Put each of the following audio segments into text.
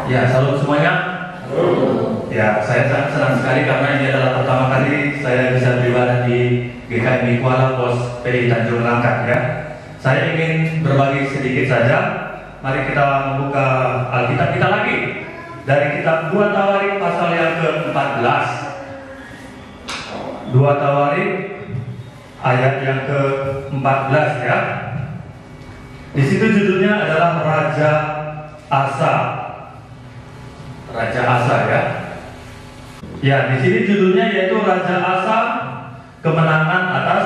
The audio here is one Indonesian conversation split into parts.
Ya, salam semuanya. Ya, saya sangat senang sekali karena ini adalah pertama kali saya bisa beribadah di GKMI Kuala Pos PI Tanjung Langkat ya. Saya ingin berbagi sedikit saja. Mari kita membuka Alkitab kita lagi dari kitab 2 Tawarik pasal yang ke-14. 2 Tawarik ayat yang ke-14 ya. Di situ judulnya adalah Raja Asa. Raja Asa ya. Ya, di sini judulnya yaitu Raja Asa kemenangan atas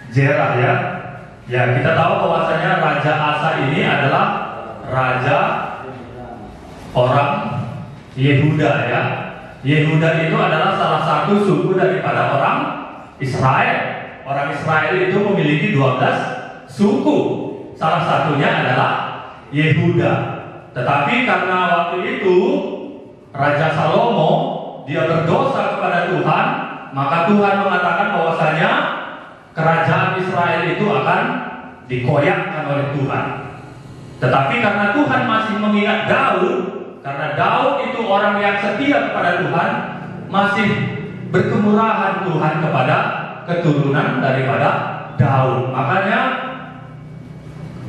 Zerah ya. Ya, kita tahu bahwasanya Raja Asa ini adalah raja orang Yehuda ya. Yehuda itu adalah salah satu suku daripada orang Israel. Orang Israel itu memiliki 12 suku. Salah satunya adalah Yehuda. Tetapi karena waktu itu Raja Salomo dia berdosa kepada Tuhan, maka Tuhan mengatakan bahwasanya kerajaan Israel itu akan dikoyakkan oleh Tuhan. Tetapi karena Tuhan masih mengingat Daud, karena Daud itu orang yang setia kepada Tuhan, masih berkemurahan Tuhan kepada keturunan daripada Daud. Makanya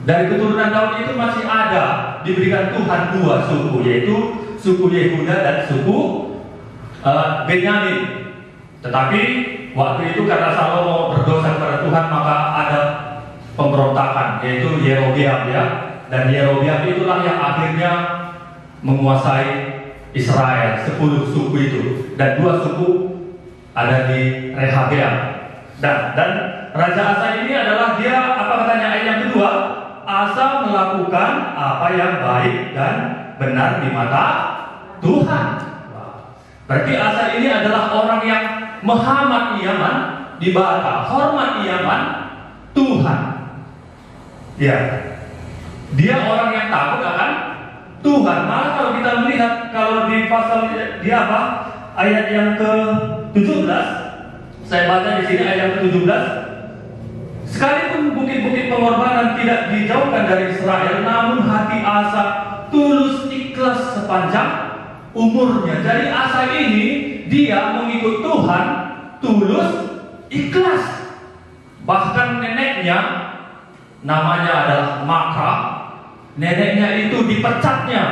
dari keturunan Daud itu masih ada diberikan Tuhan 2 suku, yaitu suku Yehuda dan suku Benyamin. Tetapi waktu itu karena Salomo berdosa kepada Tuhan, maka ada pemberontakan, yaitu Yerobeam ya. Dan Yerobeam itulah yang akhirnya menguasai Israel, 10 suku itu, dan 2 suku ada di Rehabeam. Dan Raja Asa ini adalah dia, apa katanya ayat yang kedua, Asa melakukan apa yang baik dan benar di mata Tuhan. Berarti Asa ini adalah orang yang menghamati Yaman di bata, hormat Yaman Tuhan. Ya, dia orang yang takut akan Tuhan. Malah kalau kita melihat kalau di pasal dia apa ayat yang ke-17, saya baca di sini ayat yang ke-17. Sekalipun bukit-bukit pengorbanan tidak dijauhkan dari Israel, namun hati Asa tulus ikhlas sepanjang umurnya. Jadi Asa ini dia mengikut Tuhan tulus ikhlas. Bahkan neneknya namanya adalah Maka. Neneknya itu dipecatnya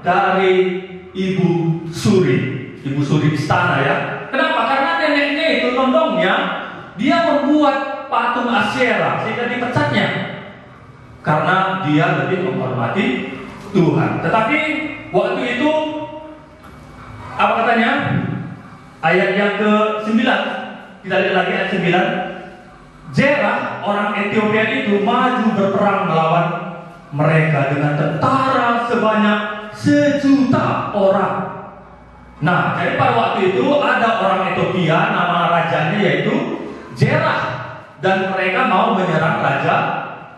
dari ibu suri istana ya. Kenapa? Karena neneknya itu nondongnya dia membuat patung Asyera sehingga dipecatnya karena dia lebih menghormati Tuhan. Tetapi waktu itu apa katanya? Ayat yang ke-9. Kita lihat lagi ayat 9. Zerah orang Ethiopia itu maju berperang melawan mereka dengan tentara sebanyak 1.000.000 orang. Nah, jadi pada waktu itu ada orang Ethiopia, nama rajanya yaitu Zerah, dan mereka mau menyerang Raja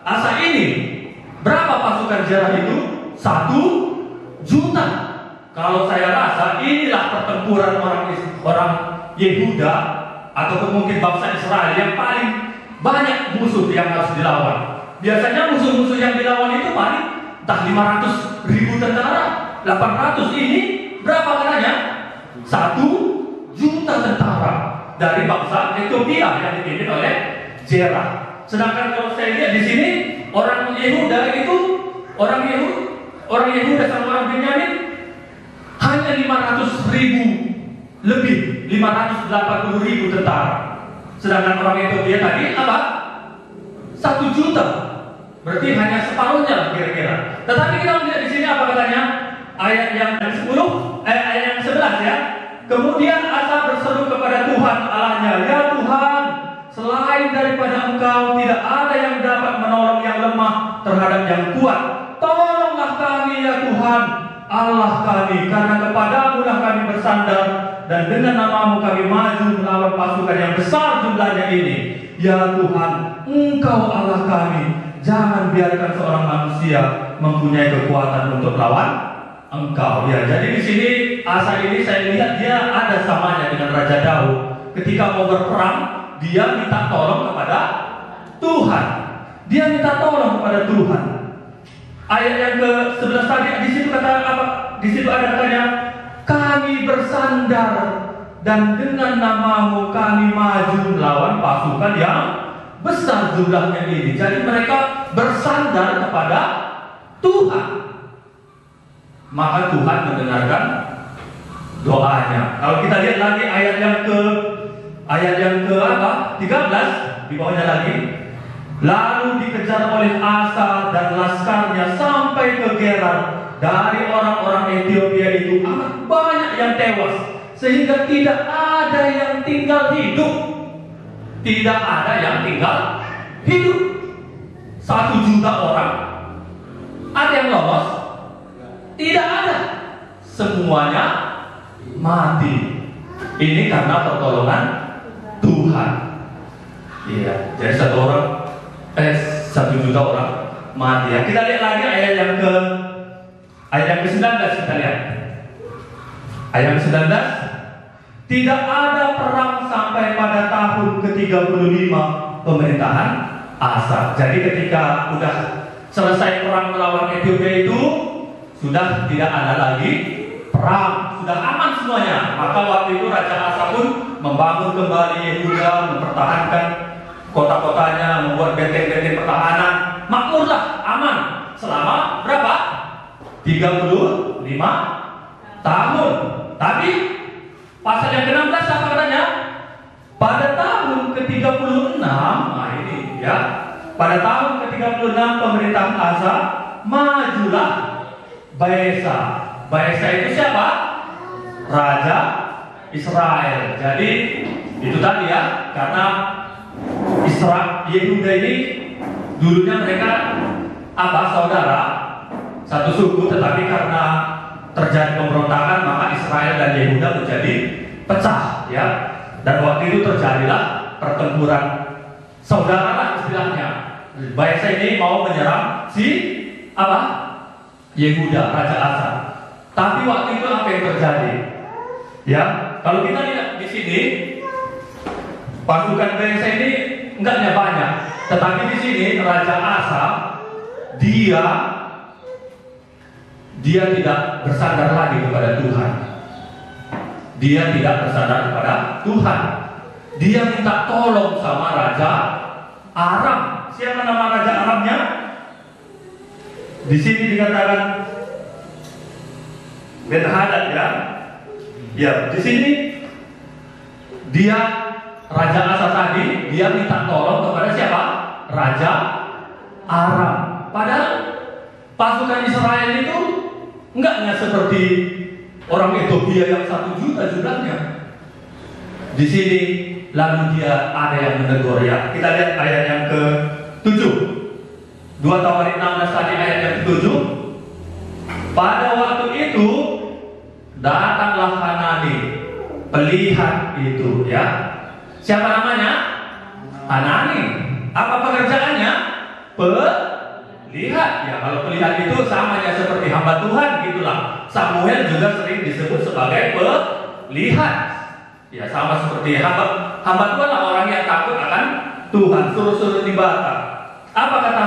Asa ini. Berapa pasukan Zerah itu? 1.000.000. Kalau saya rasa inilah pertempuran orang Yehuda atau mungkin bangsa Israel yang paling banyak musuh yang harus dilawan. Biasanya musuh-musuh yang dilawan itu paling entah 500.000 tentara, 800. Ini berapa katanya? 1.000.000 tentara dari bangsa Ethiopia yang dipimpin oleh Zerah. Sedangkan kalau saya lihat di sini orang Yehuda itu orang Yehuda sama orang Benyamin hanya 500.000 lebih, 580.000 tentara. Sedangkan orang Ethiopia tadi apa? 1.000.000. Berarti hanya separuhnya lah kira-kira. Tetapi kita melihat di sini apa katanya? Ayat yang 10, ayat yang 11 ya. Kemudian Asa berseru kepada Tuhan Allahnya, ya Tuhan, selain daripada Engkau tidak ada yang dapat menolong yang lemah terhadap yang kuat. Tolonglah kami ya Tuhan, Allah kami, karena kepadamu lah kami bersandar, dan dengan namamu kami maju melawan pasukan yang besar jumlahnya ini. Ya Tuhan, Engkau Allah kami, jangan biarkan seorang manusia mempunyai kekuatan untuk melawan Engkau. Ya, jadi di sini Asa ini saya lihat dia ada samanya dengan Raja Daud. Ketika mau berperang, dia minta tolong kepada Tuhan. Dia minta tolong kepada Tuhan. Ayat yang ke-11 tadi di situ kata apa? di situ ada katanya, kami bersandar dan dengan namamu kami maju melawan pasukan yang besar jumlahnya ini. Jadi mereka bersandar kepada Tuhan. Maka Tuhan mendengarkan doanya. Kalau kita lihat lagi ayat yang ke apa? 13 di bawahnya lagi. Lalu dikejar oleh Asa dan laskarnya sampai ke Gerar. Dari orang-orang Ethiopia itu amat banyak yang tewas, sehingga tidak ada yang tinggal hidup. Tidak ada yang tinggal hidup. 1 juta orang. Ada yang lolos? Tidak ada. Semuanya mati. Ini karena pertolongan Tuhan. Iya. Jadi 1 juta orang mati. Ya. Kita lihat lagi ayat yang ke-19 kita lihat. Ayat ke-19. Tidak ada perang sampai pada tahun ke-35 pemerintahan Asa. Jadi ketika sudah selesai perang melawan Ethiopia itu, sudah tidak ada lagi perang, sudah aman semuanya. Maka waktu itu Raja Asa pun membangun kembali Yehuda, mempertahankan kota-kotanya, membuat benteng-benteng pertahanan. Makmurlah, aman selama berapa? 35 tahun. Tapi pasal yang ke-16 apa katanya? Pada tahun ke-36, nah ini ya, pada tahun ke-36 pemerintahan Asa, majulah Baesa. Baesa itu siapa? Raja Israel. Jadi itu tadi ya, karena Yehuda ini dulunya mereka apa? Saudara, satu suku, tetapi karena terjadi pemberontakan maka Israel dan Yehuda menjadi pecah ya. Dan waktu itu terjadilah pertempuran saudara lah istilahnya. Baesa ini mau menyerang si apa? Yehuda, Raja Asa. Tapi waktu itu apa yang terjadi? Ya, kalau kita lihat di sini pasukan Baesa ini enggaknya banyak, tetapi di sini Raja Asa dia tidak bersandar lagi kepada Tuhan. Dia tidak bersandar kepada Tuhan. Dia minta tolong sama Raja Aram. Siapa nama Raja Aramnya? Di sini dikatakan Ben-Hadad ya. Ya, di sini dia Raja Asa tadi dia minta tolong kepada siapa? Raja Aram. Padahal pasukan Israel itu enggaknya seperti orang Ethiopia yang 1 juta jumlahnya. Di sini lalu dia ada yang menegur ya. Kita lihat ayat yang ke-7. 2 Tawarik 16 tadi ayat yang ke-7. Pada waktu itu datanglah Hanani, pelihat itu ya. Siapa namanya? Hanani. Apa pekerjaannya? Pelihat ya. Kalau pelihat itu samanya seperti hamba Tuhan gitulah. Samuel juga sering disebut sebagai pelihat. Ya sama seperti hamba Tuhan lah, orang yang takut akan Tuhan, suruh-suruh ibadah. Apa kata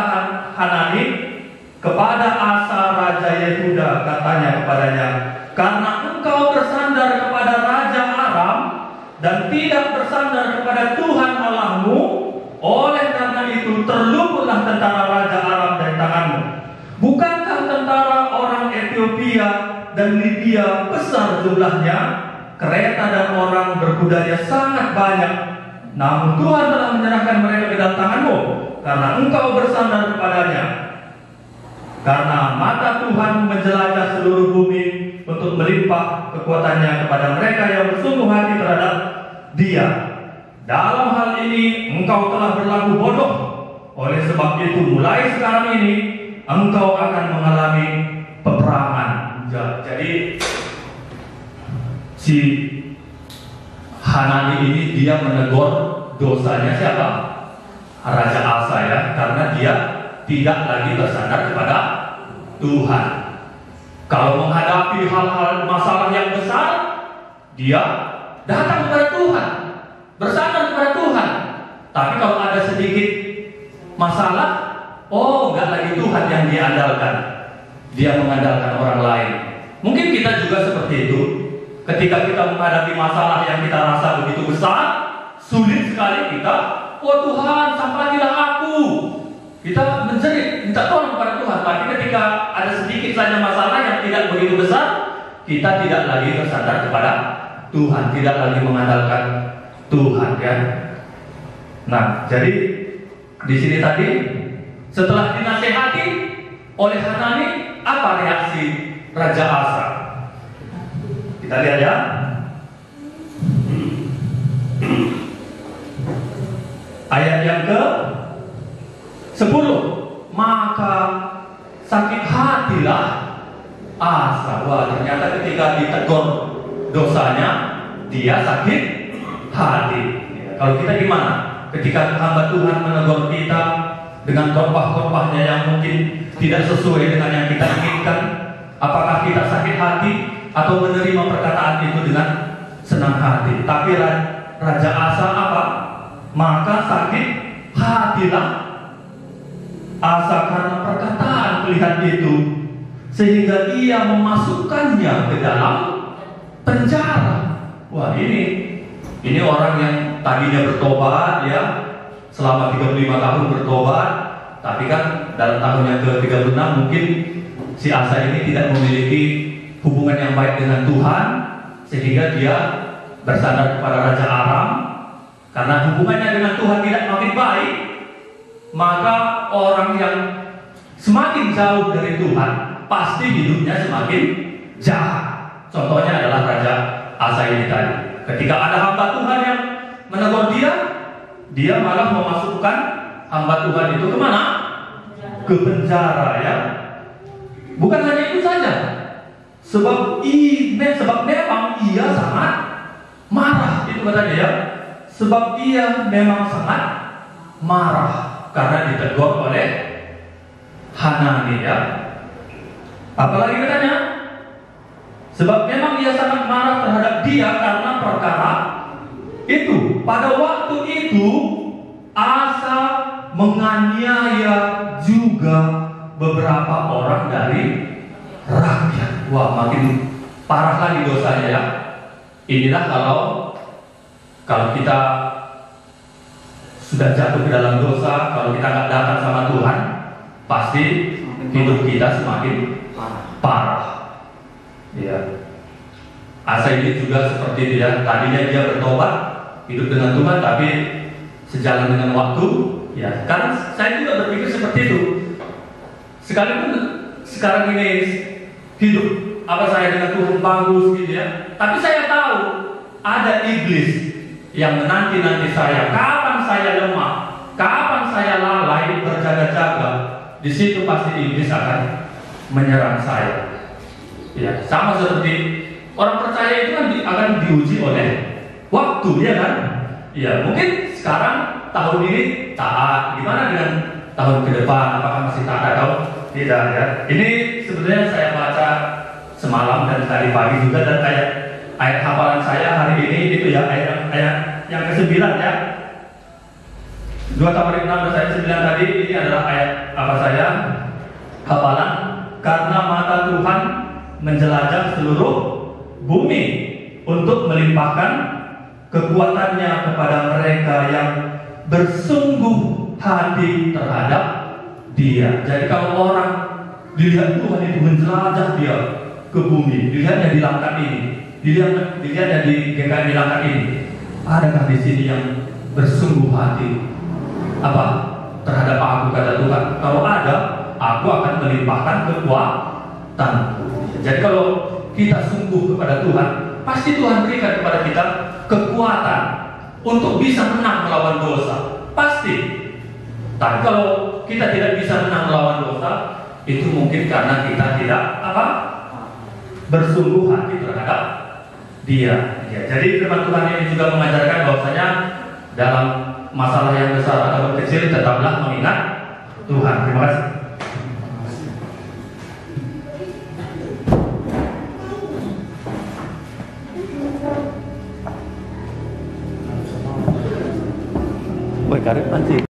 Hanani kepada Asa Raja Yehuda? Katanya kepadanya, karena engkau bersandar kepada Raja Aram dan tidak bersandar kepada Tuhan Allahmu, oleh karena itu terluputlah tentara Raja Aram dari tanganmu. Bukankah tentara orang Ethiopia dan Libya besar jumlahnya, kereta dan orang berkudanya sangat banyak, namun Tuhan telah menyerahkan mereka ke dalam tanganmu, karena engkau bersandar kepadanya. Karena mata Tuhan menjelajah seluruh bumi untuk melimpah kekuatannya kepada mereka yang bersungguh hati terhadap Dia. Dalam hal ini engkau telah berlaku bodoh. Oleh sebab itu mulai sekarang ini engkau akan mengalami peperangan. Jadi si Hanani ini dia menegur dosanya siapa? Raja Asa ya, karena dia tidak lagi bersandar kepada Tuhan. Kalau menghadapi hal-hal masalah yang besar, dia datang kepada Tuhan, bersandar kepada Tuhan. Tapi kalau ada sedikit masalah, oh enggak lagi Tuhan yang dia andalkan, dia mengandalkan orang lain. Mungkin Ketika kita menghadapi masalah yang kita rasa begitu besar, sulit sekali kita, oh Tuhan, sampaikanlah aku. Kita menjerit, minta tolong kepada Tuhan. Tapi ketika ada sedikit saja masalah yang tidak begitu besar, kita tidak lagi bersandar kepada Tuhan, tidak lagi mengandalkan Tuhan, ya. Nah, jadi di sini tadi setelah dinasehati oleh Hanani, apa reaksi Raja Asa? Kita lihat ya. Ayat yang ke-10. Maka sakit hatilah Asa. Wah, ternyata ketika ditegur dosanya, dia sakit hati. Kalau kita gimana? Ketika hamba Tuhan menegur kita dengan khotbah-khotbahnya yang mungkin tidak sesuai dengan yang kita inginkan, apakah kita sakit hati atau menerima perkataan itu dengan senang hati? Tapi Raja Asa apa? Maka sakit hatilah Asa karena perkataan pelihat itu, sehingga ia memasukkannya ke dalam penjara. Wah, ini orang yang tadinya bertobat, ya, selama 35 tahun bertobat, tapi kan dalam tahun yang ke-36 mungkin si Asa ini tidak memiliki hubungan yang baik dengan Tuhan, sehingga dia bersandar kepada Raja Aram. Karena hubungannya dengan Tuhan tidak makin baik, maka orang yang semakin jauh dari Tuhan pasti hidupnya semakin jahat. Contohnya adalah Raja Asa ini tadi. Ketika ada hamba Tuhan yang menegur dia malah memasukkan hamba Tuhan itu kemana? Ke penjara, ya. Bukan hanya itu saja, sebab memang ia sangat marah, itu katanya, ya. Sebab ia memang sangat marah karena ditegur oleh Hanani, ya. Apalagi katanya, sebab memang ia sangat marah terhadap dia karena perkara itu. Pada waktu itu Asa menganiaya juga beberapa orang dari rakyat. Wah, makin parah lagi dosanya, ya. Inilah kalau kita sudah jatuh ke dalam dosa, kalau kita nggak datang sama Tuhan, pasti hidup kita semakin parah. Ya. Asa ini juga seperti dia, tadinya dia bertobat, hidup dengan Tuhan, tapi sejalan dengan waktu, ya. Karena saya juga berpikir seperti itu. Sekalipun sekarang ini hidup saya dengan Tuhan bagus, gitu, ya. Tapi saya tahu ada iblis yang menanti-nanti saya. Kapan saya lemah, kapan saya lalai berjaga-jaga, di situ pasti iblis akan menyerang saya. Ya, sama seperti orang percaya itu kan akan diuji oleh waktu, ya kan? Ya, mungkin sekarang tahun ini taat, gimana dengan tahun ke depan? Apakah masih taat atau tidak, ya? Ini sebenarnya saya baca semalam dan tadi pagi juga, dan ayat hafalan saya hari ini itu, ya, ayat yang ke-9, ya. 2 Tawarik 16 ayat 9 tadi, ini adalah ayat saya hafalan. Karena mata Tuhan menjelajah seluruh bumi untuk melimpahkan kekuatannya kepada mereka yang bersungguh hati terhadap Dia. Jadi kalau orang dilihat Tuhan itu menjelajah dia ke bumi, dilihatnya di langkah ini, dilihatnya di GKI langkah ini, adakah di sini yang bersungguh hati terhadap aku, kata Tuhan? Kalau ada, aku akan melimpahkan kekuatan. Jadi kalau kita sungguh kepada Tuhan, pasti Tuhan berikan kepada kita kekuatan untuk bisa menang melawan dosa, pasti. Tapi kalau kita tidak bisa menang melawan dosa, itu mungkin karena kita tidak bersungguh hati terhadap Dia. Ya, jadi firman Tuhan ini juga mengajarkan bahwasanya dalam masalah yang besar atau kecil tetaplah mengingat Tuhan. Terima kasih.